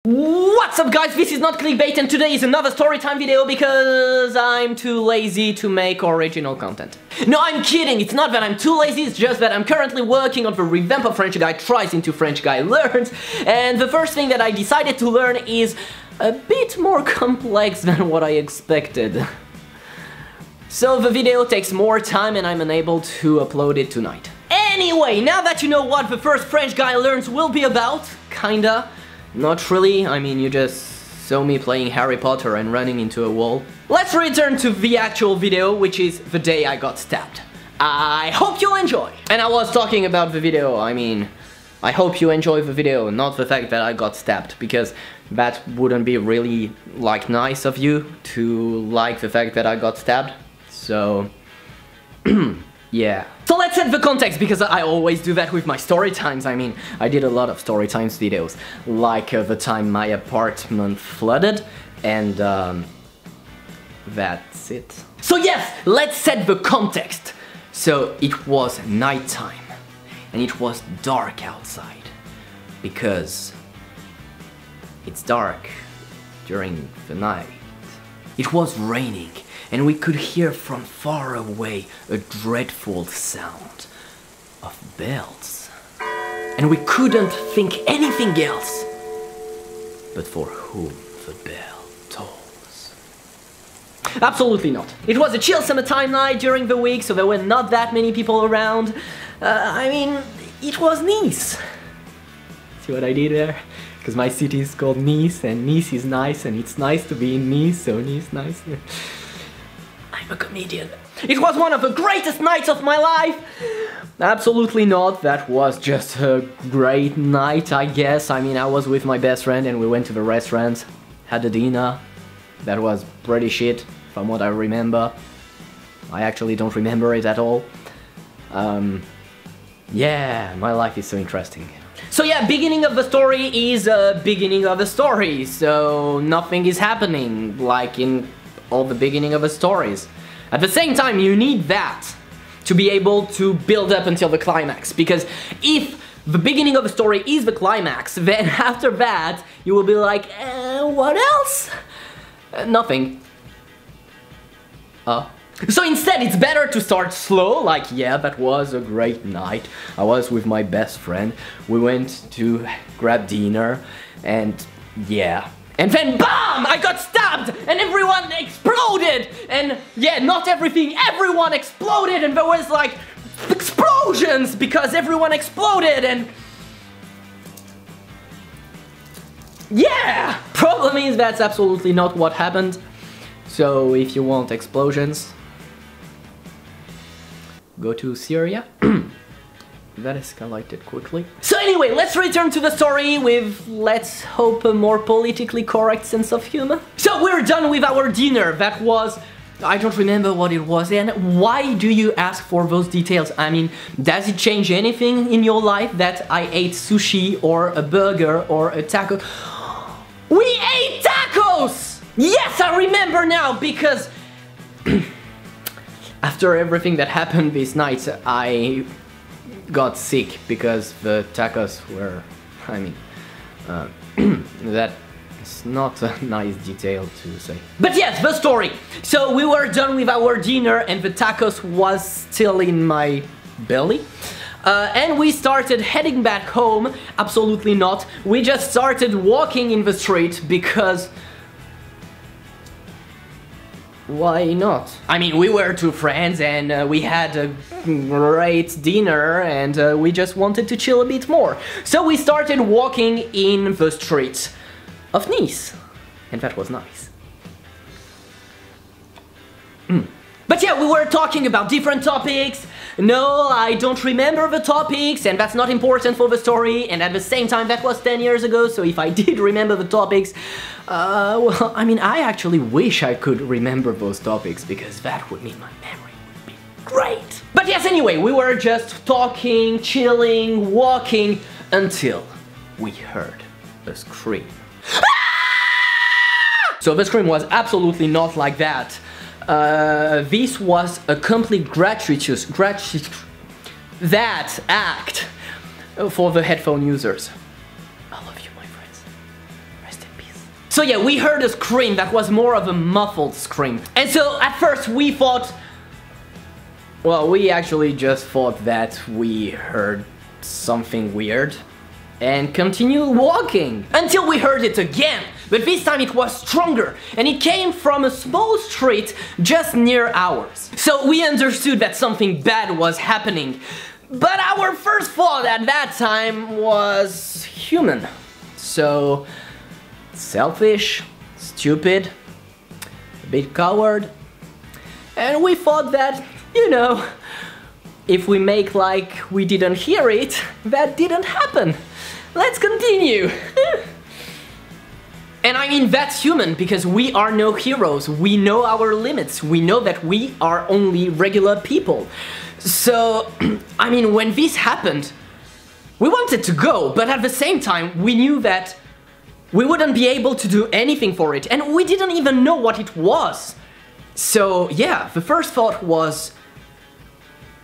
What's up guys, this is not clickbait and today is another storytime video because I'm too lazy to make original content. No, I'm kidding, it's not that I'm too lazy, it's just that I'm currently working on the revamp of French Guy Tries into French Guy Learns, and the first thing that I decided to learn is a bit more complex than what I expected. So the video takes more time and I'm unable to upload it tonight. Anyway, now that you know what the first French Guy Learns will be about, kinda. Not really, I mean, you just saw me playing Harry Potter and running into a wall. Let's return to the actual video, which is the day I got stabbed. I hope you enjoy! And I was talking about the video, I mean, I hope you enjoy the video, not the fact that I got stabbed, because that wouldn't be really, like, nice of you to like the fact that I got stabbed. So, yeah. So let's set the context, because I always do that with my story times. I mean, I did a lot of story times videos, like the time my apartment flooded, and that's it. So yes, let's set the context. So it was nighttime, and it was dark outside, because it's dark during the night. It was raining, and we could hear from far away a dreadful sound of bells. And we couldn't think anything else but for whom the bell tolls. Absolutely not. It was a chill summertime night during the week, so there were not that many people around. I mean, it was Nice. See what I did there? Because my city is called Nice, and Nice is nice, and it's nice to be in Nice, so Nice, nice. I'm a comedian. It was one of the greatest nights of my life! Absolutely not, that was just a great night, I guess. I mean, I was with my best friend and we went to the restaurant, had a dinner. That was pretty shit, from what I remember. I actually don't remember it at all. Yeah, my life is so interesting. So yeah, beginning of the story is beginning of the story, so nothing is happening, like in all the beginning of the stories. At the same time, you need that to be able to build up until the climax, because if the beginning of the story is the climax, then after that, you will be like, what else? Nothing. So instead, it's better to start slow, like, yeah, that was a great night. I was with my best friend, we went to grab dinner, and yeah. And then BAM! I got stabbed! And everyone exploded! And yeah, not everything, everyone exploded! And there was like explosions because everyone exploded and... yeah! Problem is that's absolutely not what happened. So if you want explosions, go to Syria. That escalated quickly. So anyway, let's return to the story with, let's hope, a more politically correct sense of humor. So we're done with our dinner. That was... I don't remember what it was. And why do you ask for those details? I mean, does it change anything in your life that I ate sushi or a burger or a taco? We ate tacos! Yes, I remember now, because after everything that happened this night, I got sick because the tacos were, I mean, that is not a nice detail to say. But yes, the story. So we were done with our dinner and the tacos was still in my belly. And we started heading back home. Absolutely not. We just started walking in the street because... why not? I mean, we were two friends and we had a great dinner and we just wanted to chill a bit more. So we started walking in the streets of Nice. And that was nice. But yeah, we were talking about different topics. No, I don't remember the topics, and that's not important for the story, and at the same time, that was 10 years ago, so if I did remember the topics, well, I mean, I actually wish I could remember those topics, because that would mean my memory would be great. But yes, anyway, we were just talking, chilling, walking, until we heard a scream. So the scream was absolutely not like that. This was a complete gratuitous that act for the headphone users. I love you, my friends. Rest So yeah, we heard a scream that was more of a muffled scream. And so at first we thought, well, we actually just thought that we heard something weird and continued walking until we heard it again. But this time it was stronger, and it came from a small street just near ours. So we understood that something bad was happening. But our first thought at that time was human. So selfish, stupid, a bit coward. And we thought that, you know, if we make like we didn't hear it, that didn't happen. Let's continue. And I mean, that's human, because we are no heroes. We know our limits. We know that we are only regular people. So, I mean, when this happened, we wanted to go, but at the same time, we knew that we wouldn't be able to do anything for it, and we didn't even know what it was. So, yeah, the first thought was,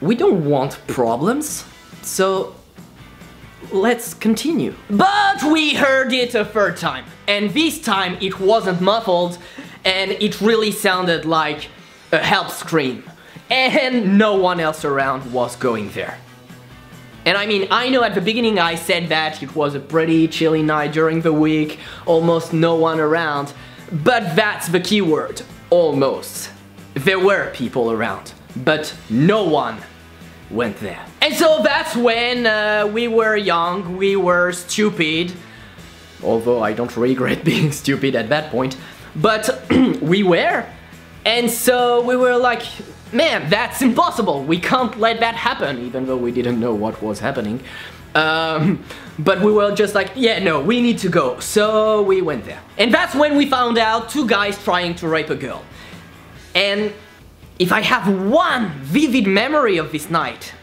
we don't want problems, so let's continue. But we heard it a third time, and this time it wasn't muffled, and it really sounded like a help scream, and no one else around was going there. And I mean, I know at the beginning I said that it was a pretty chilly night during the week, almost no one around, but that's the key word, almost. There were people around, but no one went there. And so that's when we were young, we were stupid, although I don't regret being stupid at that point, but we were, and so we were like, man, that's impossible, we can't let that happen, even though we didn't know what was happening. But we were just like, yeah, no, we need to go, so we went there. And that's when we found out 2 guys trying to rape a girl. And if I have one vivid memory of this night,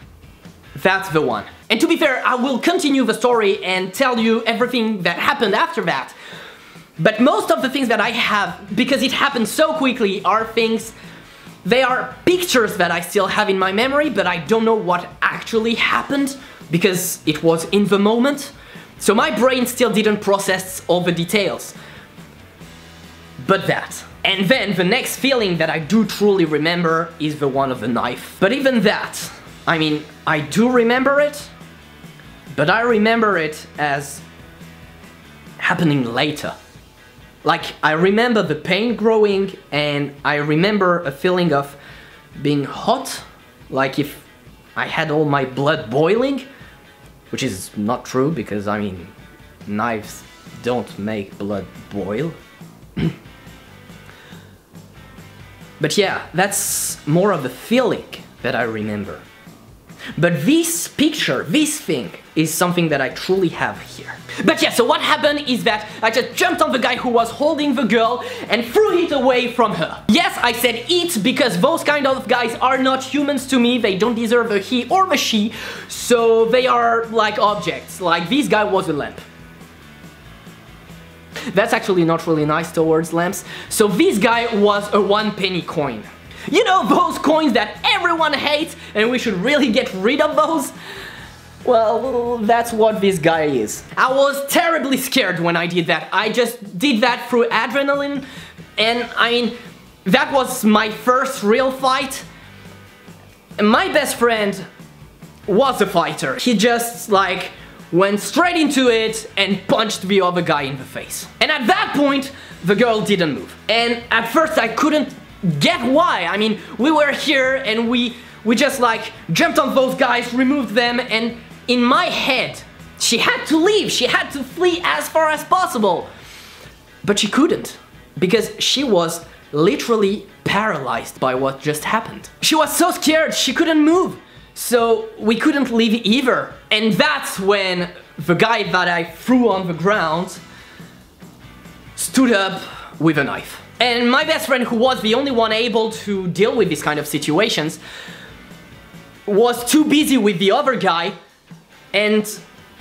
that's the one. And to be fair, I will continue the story and tell you everything that happened after that. But most of the things that I have, because it happened so quickly, are things, they are pictures that I still have in my memory, but I don't know what actually happened, because it was in the moment. So my brain still didn't process all the details. But that. And then the next feeling that I do truly remember is the one of the knife. But even that, I mean, I do remember it, but I remember it as happening later. Like, I remember the pain growing, and I remember a feeling of being hot, like if I had all my blood boiling, which is not true, because I mean, knives don't make blood boil. But yeah, that's more of the feeling that I remember. But this picture, this thing, is something that I truly have here. But yeah, so what happened is that I just jumped on the guy who was holding the girl and threw it away from her. Yes, I said it because those kind of guys are not humans to me, they don't deserve a he or a she, so they are like objects, like this guy was a lamp. That's actually not really nice towards lamps. So this guy was a 1-penny coin. You know, those coins that everyone hates and we should really get rid of those? Well, that's what this guy is. I was terribly scared when I did that. I just did that through adrenaline, and I mean, that was my first real fight. My best friend was a fighter. He just like went straight into it and punched the other guy in the face. And at that point, the girl didn't move. And at first I couldn't get why. I mean, we were here and we just like jumped on those guys, removed them, and in my head, she had to leave, she had to flee as far as possible. But she couldn't, because she was literally paralyzed by what just happened. She was so scared, she couldn't move. So we couldn't leave either. And that's when the guy that I threw on the ground stood up with a knife. And my best friend, who was the only one able to deal with these kind of situations, was too busy with the other guy, and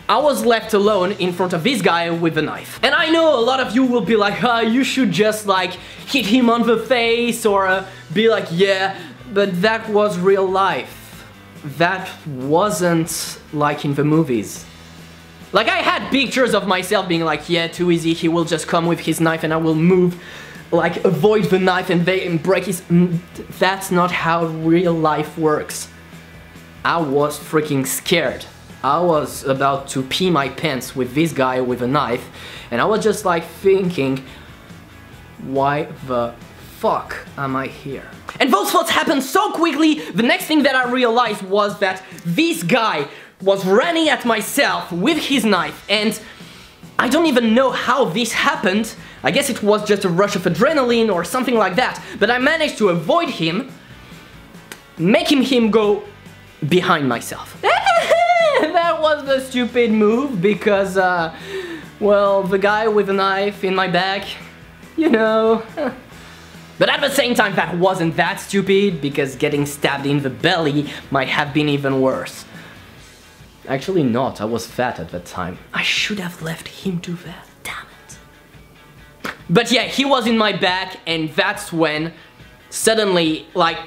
I was left alone in front of this guy with a knife. And I know a lot of you will be like, you should just like hit him on the face, or be like, yeah, but that was real life. That wasn't like in the movies. Like, I had pictures of myself being like, yeah, too easy, he will just come with his knife and I will move, like, avoid the knife and break his... That's not how real life works. I was freaking scared. I was about to pee my pants with this guy with a knife, and I was just like thinking, why the fuck am I here? And those thoughts happened so quickly. The next thing that I realized was that this guy was running at myself with his knife, and I don't even know how this happened. I guess it was just a rush of adrenaline or something like that, but I managed to avoid him, making him go behind myself. That was the stupid move because, well, the guy with a knife in my back, you know. But at the same time, that wasn't that stupid because getting stabbed in the belly might have been even worse. Actually not, I was fat at that time. I should have left him to that, damn it. But yeah, he was in my back, and that's when suddenly, like,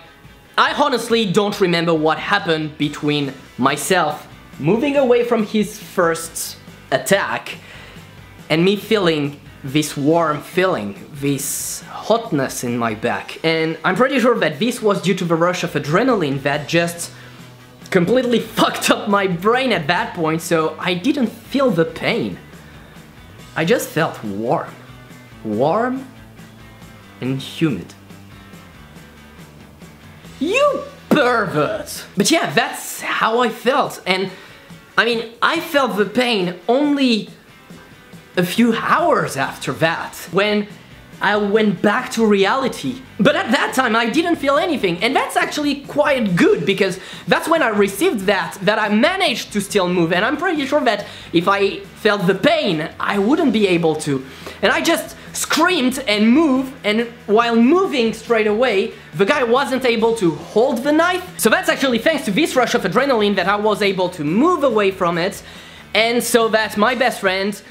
I honestly don't remember what happened between myself moving away from his first attack and me feeling this warm feeling, this hotness in my back. And I'm pretty sure that this was due to the rush of adrenaline that just completely fucked up my brain at that point, so I didn't feel the pain. I just felt warm. Warm and humid. You pervert! But yeah, that's how I felt, and I mean, I felt the pain only a few hours after that, when I went back to reality. But at that time, I didn't feel anything, and that's actually quite good, because that's when I received that I managed to still move, and I'm pretty sure that if I felt the pain, I wouldn't be able to. And I just screamed and moved, and while moving straight away, the guy wasn't able to hold the knife. So that's actually thanks to this rush of adrenaline that I was able to move away from it, and so that my best friend,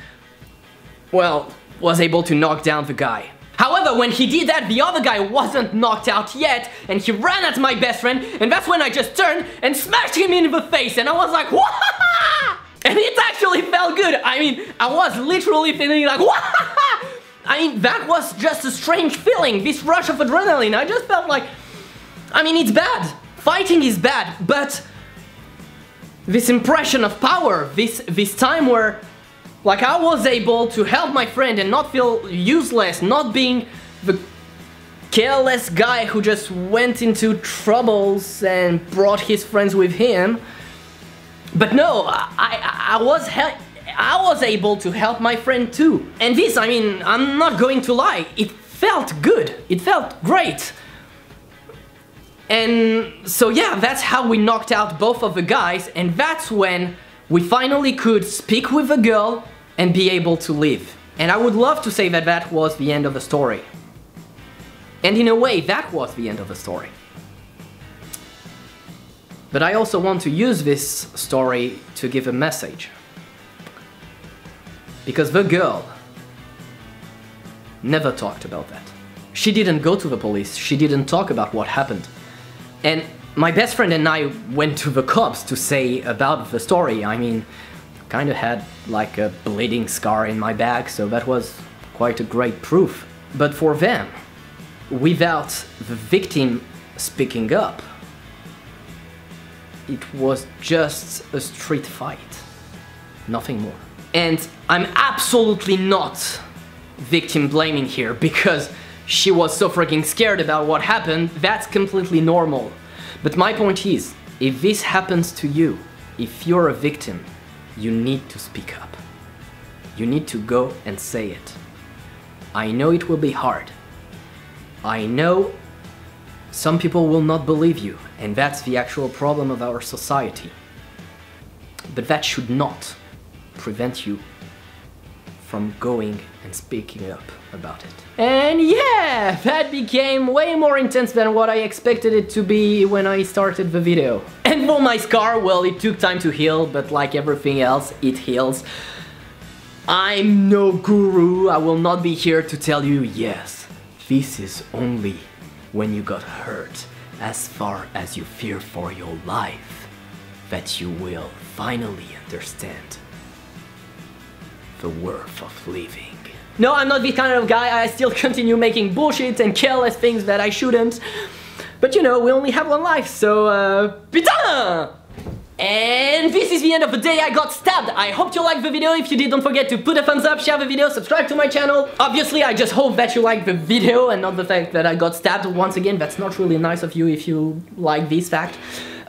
well, was able to knock down the guy. However, when he did that, the other guy wasn't knocked out yet, and he ran at my best friend, and that's when I just turned and smashed him in the face, and I was like, "Wah!" And it actually felt good. I mean, I was literally feeling like, "Wah!" I mean, that was just a strange feeling, this rush of adrenaline. I just felt like, I mean, it's bad. Fighting is bad, but this impression of power, this time where, like, I was able to help my friend and not feel useless, not being the careless guy who just went into troubles and brought his friends with him. But no, I was able to help my friend too. And this, I mean, I'm not going to lie, it felt good. It felt great. And so yeah, that's how we knocked out both of the guys, and that's when we finally could speak with the girl and be able to leave. And I would love to say that that was the end of the story. And in a way, that was the end of the story. But I also want to use this story to give a message. Because the girl never talked about that. She didn't go to the police, she didn't talk about what happened. And my best friend and I went to the cops to say about the story. I mean, kind of had like a bleeding scar in my back, so that was quite a great proof. But for them, without the victim speaking up, it was just a street fight, nothing more. And I'm absolutely not victim blaming here, because she was so freaking scared about what happened. That's completely normal. But my point is, if this happens to you, if you're a victim, you need to speak up. You need to go and say it. I know it will be hard. I know some people will not believe you, and that's the actual problem of our society. But that should not prevent you from going and speaking up about it. And yeah, that became way more intense than what I expected it to be when I started the video. And for my scar, well, it took time to heal, but like everything else, it heals. I'm no guru, I will not be here to tell you, yes, this is only when you got hurt, as far as you fear for your life, that you will finally understand the worth of living. No, I'm not this kind of guy. I still continue making bullshit and careless things that I shouldn't. But you know, we only have one life, so putain! And this is the end of the day I got stabbed. I hope you liked the video. If you did, don't forget to put a thumbs up, share the video, subscribe to my channel. Obviously, I just hope that you like the video and not the fact that I got stabbed. Once again, that's not really nice of you if you like this fact.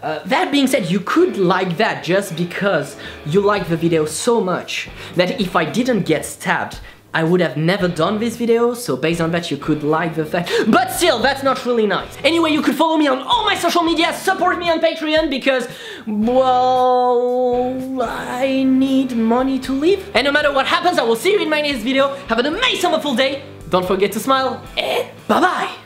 That being said, you could like that just because you like the video so much that if I didn't get stabbed, I would have never done this video, so based on that you could like the fact, but still, that's not really nice. Anyway, you could follow me on all my social media, support me on Patreon because, well, I need money to live. And no matter what happens, I will see you in my next video. Have an amazing, wonderful day. Don't forget to smile, and bye-bye.